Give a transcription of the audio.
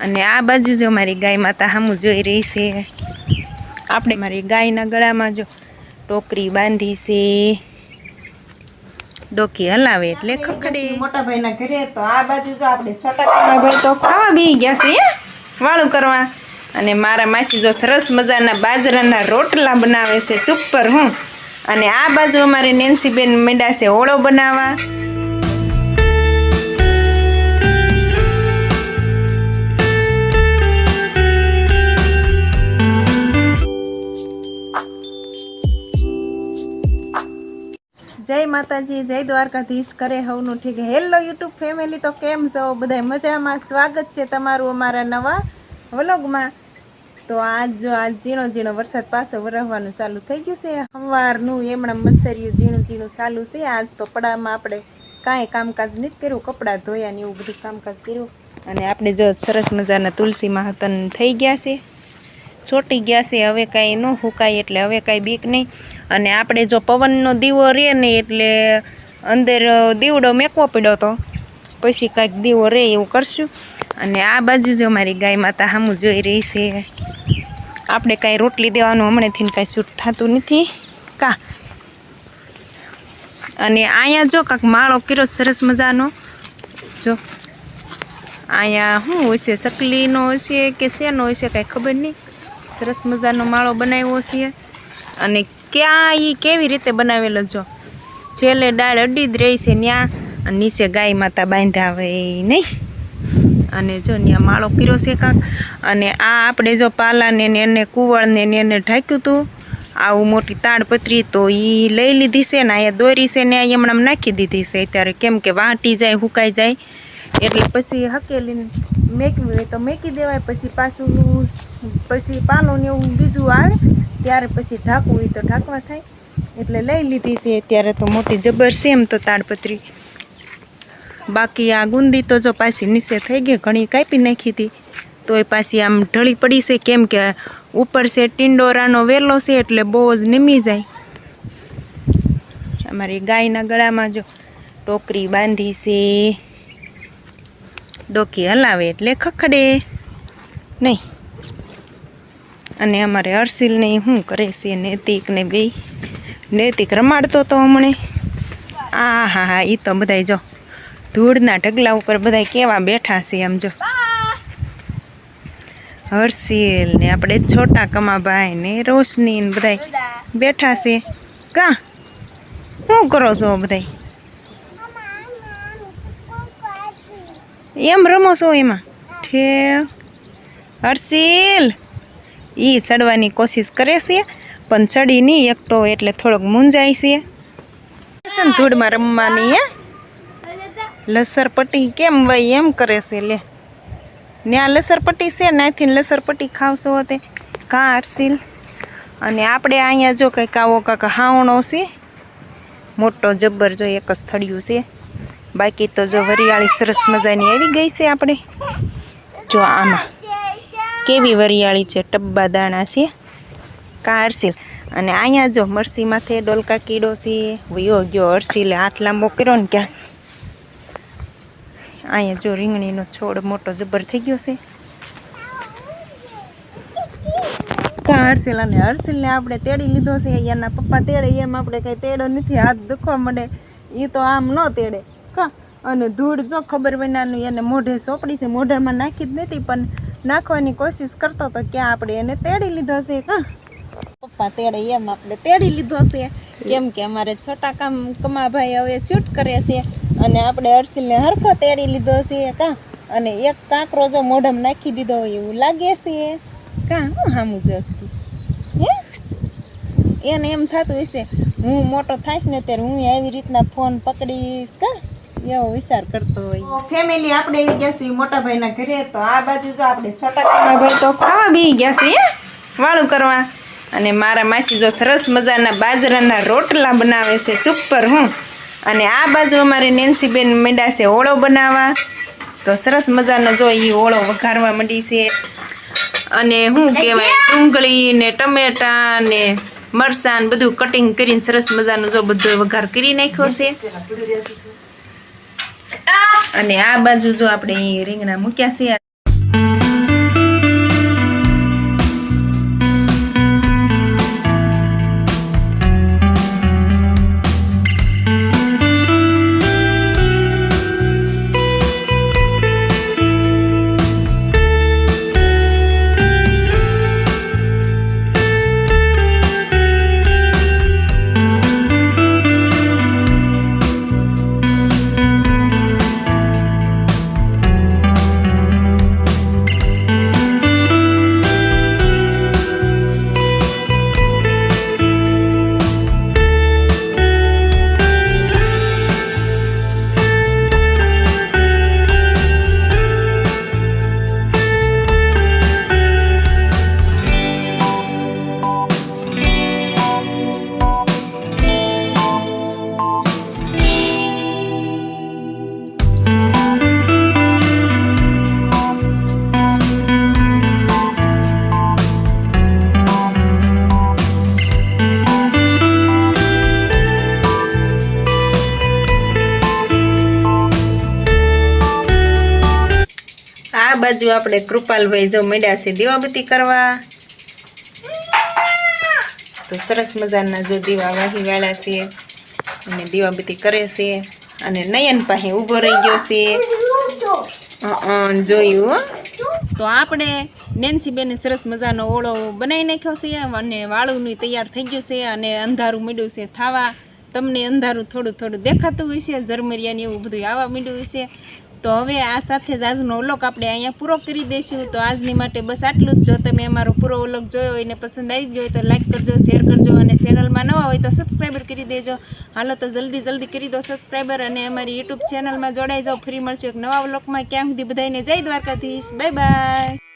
અને આ બાજુ જો મારી ગાય માતા સામું જોઈ રહી છે। આપણે મારી ગાયના ગળામાં જો ટોકરી બાંધી છે, ડોકી હલાવે એટલે ખખડે। મોટા ભાઈના ઘરે તો આ બાજુ જો આપણે છોટા ભાઈ તો ખાવા બેસી ગયા છે વાળું કરવા। અને મારા માસી જો સરસ મજાના બાજરાના રોટલા બનાવે છે સુપર હું। અને આ બાજુ અમારે નેન્સીબેન મંડ્યા છે ઓળો બનાવવા। जय माताजी, जय द्वारकाधीश करे हवनु ठीक। हेलो यूट्यूब फैमिली, तो केम छो बधाय मजामां? स्वागत छे तमारुं अमारा नवा व्लॉगमां। तो आज जो आज झीणो झीणो वरसाद पाछो वरहवानुं चालू थई गयुं छे। सवारनुं एमणा मसरियुं झीणुं झीणुं चालू छे। आज तो पडामां आपणे कांई कामकाज नथी कर्युं, कपड़ा धोया ने एवुं बधुं कामकाज कर्युं। अने आपणे जो सरस मजाना तुलसी महातन थई गया छे, छोटी गया छे। हवे कांई न हुकाय एटले हवे कांई बीक नहीं। अने आपणे जो पवननो दीवो रहे ने एटले अंदर दीवडो मेकवो पड्यो तो पछी कांईक दीवो रहे एवुं करशुं। अने आ बाजु जो मारी गाय माता सामું જોઈ રહી છે। આપણે કાંઈ રોટલી દેવાનું હમણાંથી કાંઈ શૂટ થતું નથી કા। અને અહીંયા જો કાંઈક માળો કર્યો સરસ મજાનો, જો અહીંયા શું હશે, ચકલીનો હશે કે શેનો હશે કાંઈ ખબર નહીં। સરસ મજાનો માળો બનાવ્યો છે। અને ક્યાં એ કેવી રીતે બનાવેલો જો છેલ્લે ડાળ અડી જ રહી છે ત્યાં, અને નીચે ગાય માતા બાંધ્યા હોય નહીં। અને જો ત્યાં માળો કર્યો છે કાંક। અને આ આપણે જો પાલાને ને એને કુવળને ને એને ઢાંક્યું હતું આવું મોટી તાડપત્રી, તો એ લઈ લીધી છે ને અહીંયા દોરી છે ને અહીંયા હમણાં નાખી દીધી છે અત્યારે, કેમ કે વાટી જાય સુકાઈ જાય એટલે પછી હકેલીને મેકવી હોય તો મેકી દેવાય। પછી પાછું પછી પાનું ને એવું બીજું આવે ત્યારે પછી ઢાંકવું હોય તો ઢાંકવા થાય, એટલે લઈ લીધી છે અત્યારે। તો મોટી જબર છે એમ તો તાડપત્રી। બાકી આ ગુંદી તો જો પાછી નીચે થઈ ગઈ, ઘણી કાપી નાખી હતી તો એ પાછી આમ ઢળી પડી છે, કેમ કે ઉપર છે ટિંડોરાનો વેલો છે એટલે બહુ જ નીમી જાય। અમારી ગાયના ગળામાં જો ટોકરી બાંધી છે, ડોકી હલાવે એટલે ખખડે નહીં। અને અમારે હર્ષિલને શું કરે છે નૈતિકને બે, નૈતિક રમાડતો તો હમણે। આ હા હા, એ તો બધાય જો ધૂળના ઢગલા ઉપર બધા કેવા બેઠા છે આમ જો। હર્ષિલ ને આપણે છોટા કમાભાઈ ને રોશની ને બધા બેઠા છે કા। શું કરો છો બધા? એમ રમો છો એમાં? ઠેક હર્ષિલ ઈ ચડવાની કોશિશ કરે છે પણ ચડી નહીં એક તો, એટલે થોડોક મૂંઝાય છે ધૂળમાં રમવાની। હે લસરપટ્ટી કેમ ભાઈ એમ કરે છે? લે ત્યાં લસરપટ્ટી છે, નાથી લસરપટ્ટી ખાવશો તે કા હર્ષિલ? અને આપણે અહીંયા જો કંઈક આવો કાંક હાવણો છે મોટો જબ્બર, જો એક જ થળિયું છે। બાકી તો જો વરિયાળી સરસ મજાની આવી ગઈ છે આપણે જો આમાં કેવી વરિયાળી છે, ટબ્બા દાણા છે કા હર્ષિલ? અને અહીંયા જો મરસી માથે ડોલકા કીડો છે, વયો ગયો હર્ષિલે હાથ લાંબો કર્યો ને ક્યાં। અહીંયા જો રીંગણીનો છોડ મોટો જબર થઈ ગયો છે કા હર્ષિલ? અને હર્ષિલને આપણે તેડી લીધો છે, એના પપ્પા તેડે એમ આપણે કંઈ તેડો નથી, હાથ દુખવા મળે એ તો આમ ન તેડે કા। અને ધૂળ જો ખબર વિનાનું એને મોઢે સોંપડી છે, મોઢામાં નાખી જ નથી પણ નાખવાની કોશિશ કરતો તો ક્યાં આપણે એને તેડી લીધો છે કા। પપ્પા તેડે એમ આપણે તેડી લીધો છે, કેમ કે અમારે છોટા કમાભાઈ હવે શૂટ કરે છે અને આપણે હર્ષિલને હરખો તેડી લીધો છે કા। અને એક કાંકરો જો મોઢામાં નાખી દીધો હોય એવું લાગે છે કા। હું સામું જોસ્તી હે એને એમ થતું હશે હું મોટો થાઈશ ને ત્યારે હું આવી રીતના ફોન પકડીશ કા, એવો વિચાર કરતો હોય। ફેમિલી આપણે આવી ગયા છીએ મોટા ભાઈના ઘરે। તો આ બાજુ જો આપણે છોટા કમાભાઈ તો ખાવા બેસી ગયા છે વાળું કરવા। અને મારા માસી જો સરસ મજાના બાજરાના રોટલા બનાવે છે સુપર હું। અને આ બાજુ અમારી નેન્સીબેન મંડ્યા છે ઓળો બનાવવા, તો સરસ મજાનો જો એ ઓળો વઘારવા માંડી છે। અને શું કહેવાય ડુંગળી ને ટમેટા ને મરચાં બધું કટિંગ કરીને સરસ મજાનો જો બધો વઘાર કરી નાખ્યો છે। અને આ બાજુ જો આપણે રીંગણા મૂક્યા છે। બાજુ આપણે કૃપાલભાઈ જો મળ્યા છે દીવાબત્તી કરવા. તો સરસ મજાના જો દીવા વાહી વાળા છે અને દીવાબત્તી કરે છે. અને નયન પાસે ઊભો રહી ગયો છે. જોયું. તો આપણે નેન્સીબેને સરસ મજાનો ઓળો બનાવી નાખ્યો છે અને વાળુંનું તૈયાર થઈ ગયું છે અને અંધારું મીડ્યું છે થાવા. તમને અંધારું થોડું થોડું દેખાતું હોય છે, ઝરમરિયાને એવું બધું આવવા મીડ્યું છે. તો હવે આ સાથે જ આજનો વ્લોગ આપણે અહીંયા પૂરો કરી દઈશું. તો આજની માટે બસ આટલું જ. જો તમે અમારો પૂરો વ્લોગ જોયો હોય ને પસંદ આવી ગયો હોય તો લાઈક કરજો, શેર કરજો અને ચેનલમાં નવા હોય તો સબસ્ક્રાઈબર કરી દેજો. હાલો તો જલ્દી કરી દો સબસ્ક્રાઈબર અને અમારી યુટ્યુબ ચેનલમાં જોડાઈ જાઓ. ફરી મળશું એક નવા વ્લોગમાં. ક્યાં સુધી બધાને જય દ્વારકાધીશ. Bye bye.